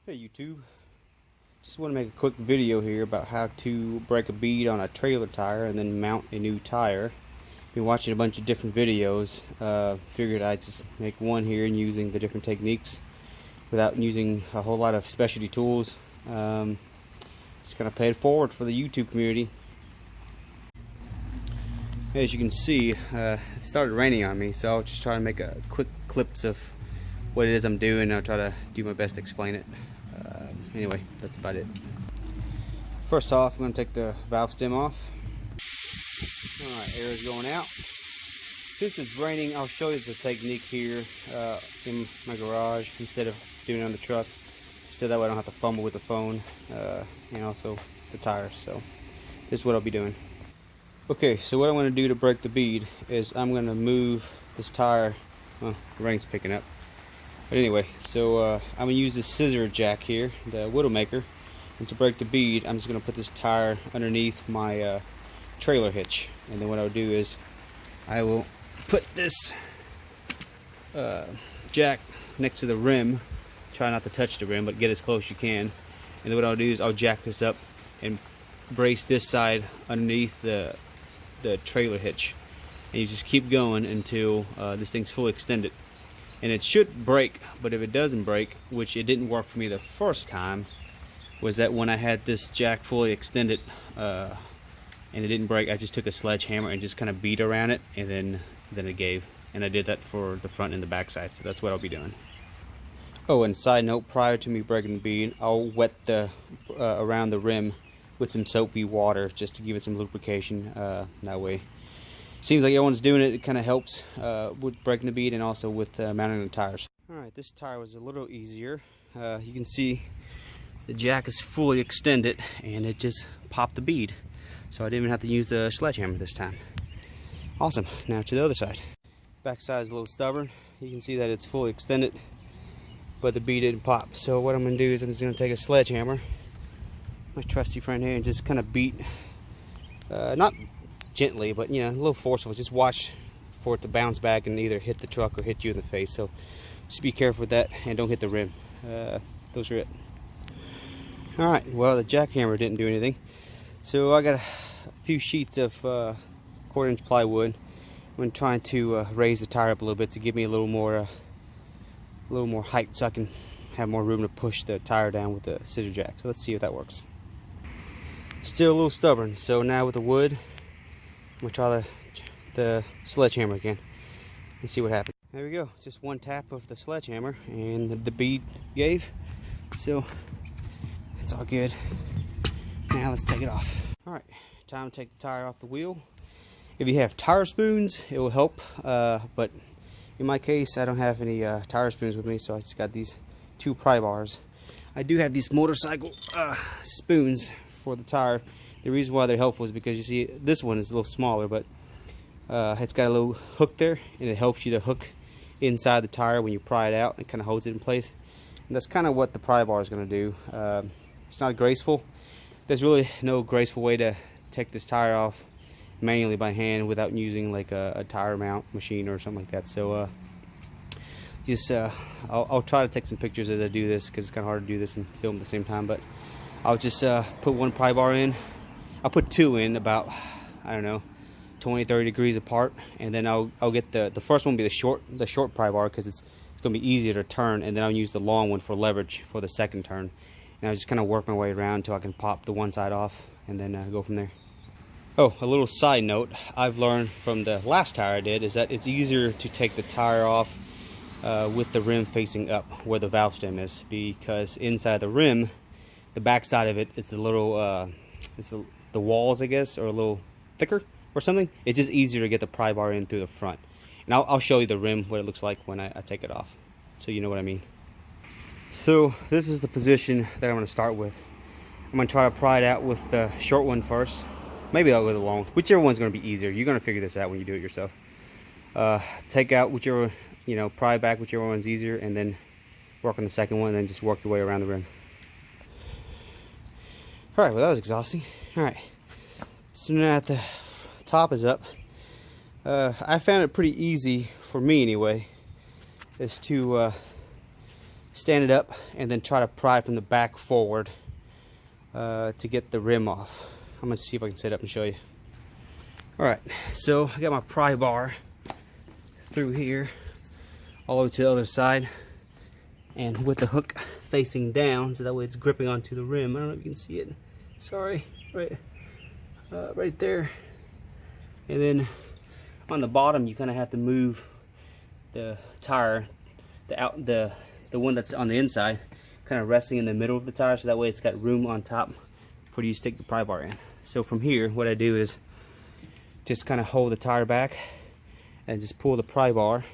Hey YouTube, just want to make a quick video here about how to break a bead on a trailer tire and then mount a new tire. Been watching a bunch of different videos, figured I'd just make one here and using the different techniques without using a whole lot of specialty tools. Just kind of pay it forward for the YouTube community. As you can see, it started raining on me, so I'll just try to make a quick clips of what it is I'm doing. I'll try to do my best to explain it. Anyway, that's about it. First off, I'm going to take the valve stem off. Alright, air is going out. Since it's raining, I'll show you the technique here in my garage instead of doing it on the truck, so that way I don't have to fumble with the phone and also the tires. So this is what I'll be doing. Okay, so what I'm going to do to break the bead is I'm going to move this tire. Well, the rain's picking up. But anyway, so I'm going to use this scissor jack here, the Widowmaker, and to break the bead, I'm just going to put this tire underneath my trailer hitch. And then what I'll do is I will put this jack next to the rim, try not to touch the rim, but get as close as you can. And then what I'll do is I'll jack this up and brace this side underneath the trailer hitch. And you just keep going until this thing's fully extended. And it should break, but if it doesn't break, which it didn't work for me the first time, was that when I had this jack fully extended and it didn't break, I just took a sledgehammer and just kind of beat around it, and then it gave. And I did that for the front and the back side, so that's what I'll be doing. Oh, and side note, prior to me breaking the bead, I'll wet the around the rim with some soapy water just to give it some lubrication. That way, seems like everyone's doing it. It kind of helps with breaking the bead and also with mounting the tires. Alright, this tire was a little easier. You can see the jack is fully extended and it just popped the bead. So I didn't even have to use the sledgehammer this time. Awesome. Now to the other side. Back side is a little stubborn. You can see that it's fully extended, but the bead didn't pop. So what I'm going to do is I'm just going to take a sledgehammer, my trusty friend here, and just kind of beat, not gently, but you know, a little forceful. Just watch for it to bounce back and either hit the truck or hit you in the face. So just be careful with that and don't hit the rim. Those are it. Alright, well, the jackhammer didn't do anything. So I got a few sheets of 1/4-inch plywood. I'm trying to raise the tire up a little bit to give me a little more height, so I can have more room to push the tire down with the scissor jack. So let's see if that works. Still a little stubborn. So now with the wood, I'm gonna try the sledgehammer again and see what happens. There we go. Just one tap of the sledgehammer and the bead gave. So it's all good. Now let's take it off. All right, time to take the tire off the wheel. If you have tire spoons, it will help. But in my case, I don't have any tire spoons with me, so I just got these 2 pry bars. I do have these motorcycle spoons for the tire. The reason why they're helpful is because you see this one is a little smaller, but it's got a little hook there, and it helps you to hook inside the tire when you pry it out. It kind of holds it in place, and that's kind of what the pry bar is going to do. It's not graceful. There's really no graceful way to take this tire off manually by hand without using like a tire mount machine or something like that. So I'll try to take some pictures as I do this, because it's kind of hard to do this and film at the same time. But I'll just put one pry bar in. I'll put 2 in, about, I don't know, 20-30 degrees apart, and then I'll get the first one will be the short pry bar, because it's going to be easier to turn, and then I'll use the long one for leverage for the second turn. And I'll just kind of work my way around until I can pop the one side off, and then go from there. Oh, a little side note I've learned from the last tire I did is that it's easier to take the tire off with the rim facing up where the valve stem is, because inside the rim, the back side of it is a little the walls, I guess, are a little thicker or something. It's just easier to get the pry bar in through the front. And I'll show you the rim, what it looks like when I take it off, so you know what I mean. So this is the position that I'm going to start with. I'm going to try to pry it out with the short one first. Maybe I'll go with the long. Whichever one's going to be easier. You're going to figure this out when you do it yourself. Take out whichever, pry back whichever one's easier, and then work on the second one, and then just work your way around the rim. Alright, well, that was exhausting. Alright, so now that the top is up, I found it pretty easy, for me anyway, is to stand it up, and then try to pry from the back forward to get the rim off. I'm going to see if I can set up and show you. Alright, so I got my pry bar through here all the way to the other side, and with the hook facing down so that way it's gripping onto the rim. I don't know if you can see it. Sorry, right there. And then on the bottom you kind of have to move the tire, the one that's on the inside, kind of resting in the middle of the tire so that way it's got room on top for you to stick the pry bar in. So from here what I do is just kind of hold the tire back and just pull the pry bar,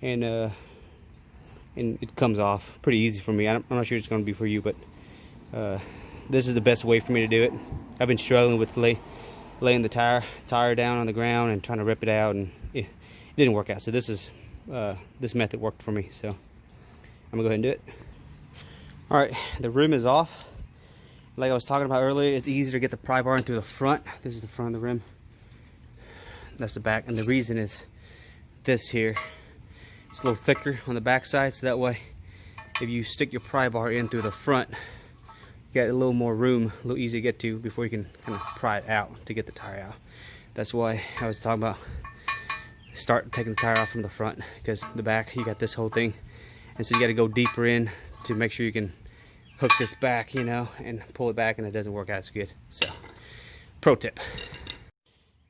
and it comes off pretty easy for me. I'm not sure it's going to be for you, but this is the best way for me to do it. I've been struggling with laying the tire down on the ground and trying to rip it out, and it didn't work out. So this method worked for me, so I'm gonna go ahead and do it. All right, the rim is off. Like I was talking about earlier, it's easier to get the pry bar in through the front. This is the front of the rim. That's the back, and the reason is this here. It's a little thicker on the back side, so that way if you stick your pry bar in through the front, you got a little more room, a little easier to get to before you can kind of pry it out to get the tire out. That's why I was talking about start taking the tire off from the front, because the back you got this whole thing, and so you got to go deeper in to make sure you can hook this back, you know, and pull it back, and it doesn't work out as good. So, pro tip.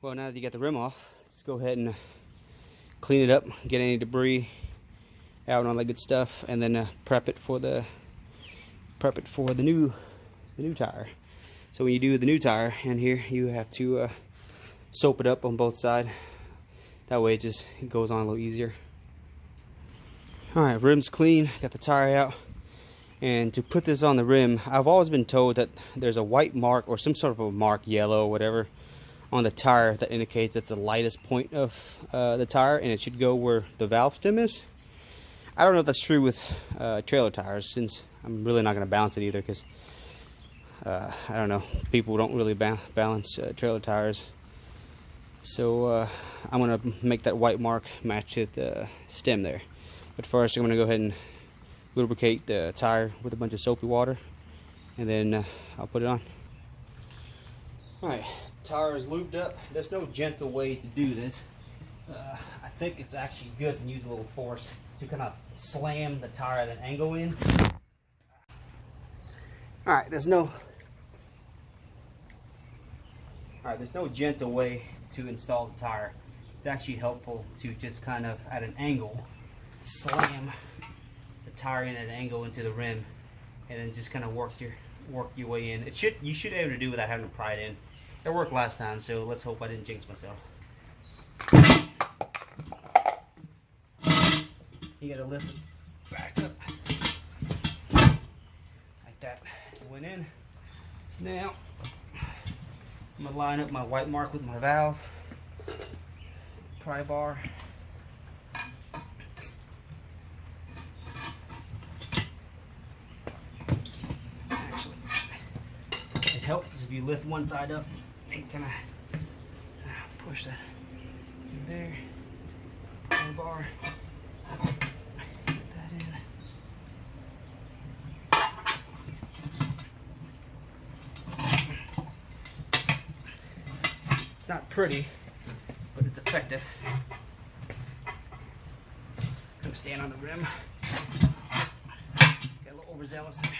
Well, now that you got the rim off, let's go ahead and clean it up, get any debris out and all that good stuff, and then prep it for the new tire. So when you do the new tire in here, you have to soap it up on both sides. That way it goes on a little easier. Alright, rim's clean, got the tire out. And to put this on the rim, I've always been told that there's a white mark or some sort of a mark, yellow or whatever, on the tire that indicates that's the lightest point of the tire, and it should go where the valve stem is. I don't know if that's true with trailer tires, since I'm really not going to balance it either, because I don't know, people don't really balance trailer tires. So I'm going to make that white mark match to the stem there. But first I'm going to go ahead and lubricate the tire with a bunch of soapy water, and then I'll put it on. Alright, tire is lubed up. There's no gentle way to do this. I think it's actually good to use a little force to kind of slam the tire at an angle in. Alright, there's no gentle way to install the tire. It's actually helpful to just kind of at an angle slam the tire in at an angle into the rim, and then just kind of work your way in. You should be able to do without having to pry it in. It worked last time, so let's hope I didn't jinx myself. You gotta lift it back up like that. It went in. So now I'm gonna line up my white mark with my valve, pry bar. Actually, it helps if you lift one side up and kind of push that in there. Pry bar. Put that in. It's not pretty, but it's effective. Gonna stand on the rim. Got a little overzealous there.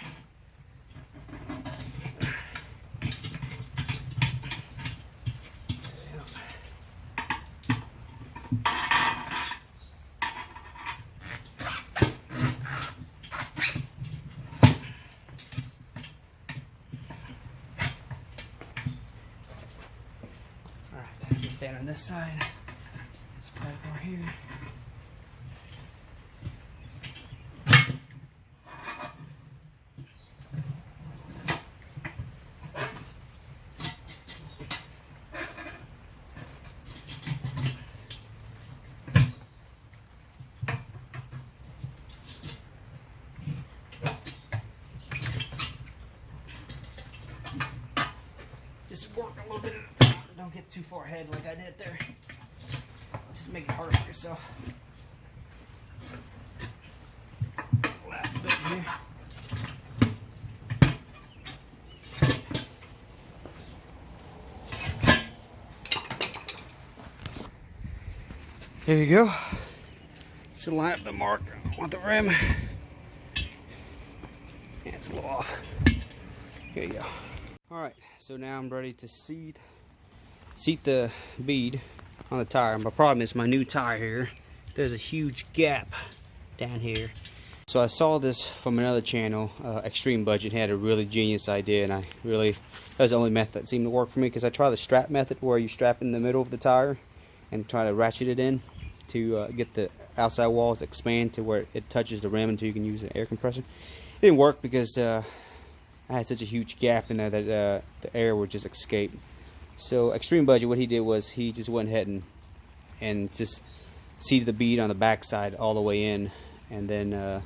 Stand on this side. This pry bar here. Just work a little bit at a time. Don't get too far ahead like I did there. Just make it harder for yourself. Last here. There you go. So line up the mark on the rim. Yeah, it's a little off. Here you go. Alright, so now I'm ready to seat the bead on the tire. My problem is my new tire here. There's a huge gap down here. So I saw this from another channel, Extreme Budget, had a really genius idea, and that was the only method that seemed to work for me, because I tried the strap method where you strap in the middle of the tire and try to ratchet it in to get the outside walls expand to where it touches the rim until you can use an air compressor. It didn't work because I had such a huge gap in there that the air would just escape. So Extreme Budget, what he did was he just went ahead and just seated the bead on the back side all the way in, and then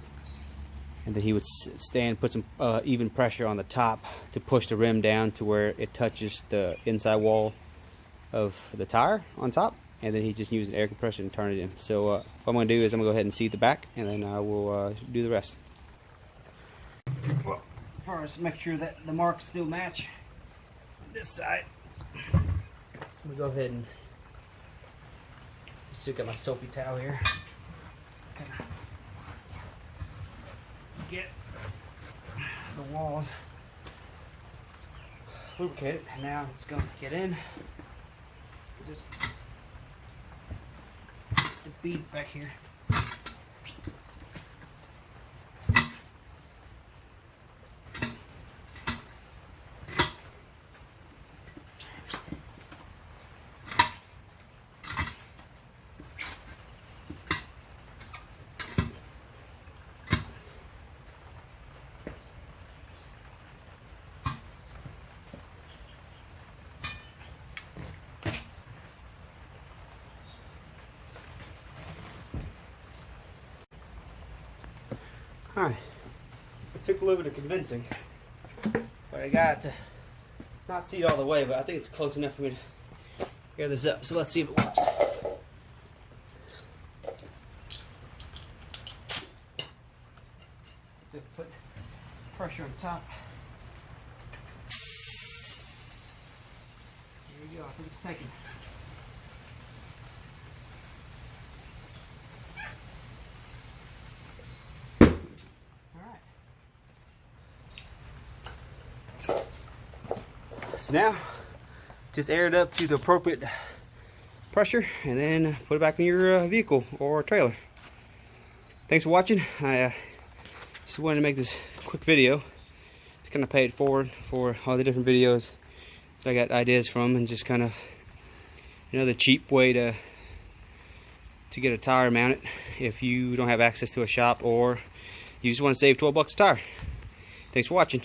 he would put some even pressure on the top to push the rim down to where it touches the inside wall of the tire on top, and then he just used an air compressor and turn it in. So what I'm going to do is I'm going to go ahead and seat the back, and then I will do the rest. Well, first make sure that the marks still match on this side. I'm going to go ahead and still got my soapy towel here. Get the walls lubricated, and now it's going to get in. Just the bead back here. Alright, it took a little bit of convincing, but I got to not see it all the way, but I think it's close enough for me to air this up. So let's see if it works. So put pressure on top. There we go, I think it's taking. So now, just air it up to the appropriate pressure, and then put it back in your vehicle or trailer. Thanks for watching. I just wanted to make this quick video. Just kind of pay it forward for all the different videos that I got ideas from, and just kind of, you know, the cheap way to get a tire mounted if you don't have access to a shop, or you just want to save 12 bucks a tire. Thanks for watching.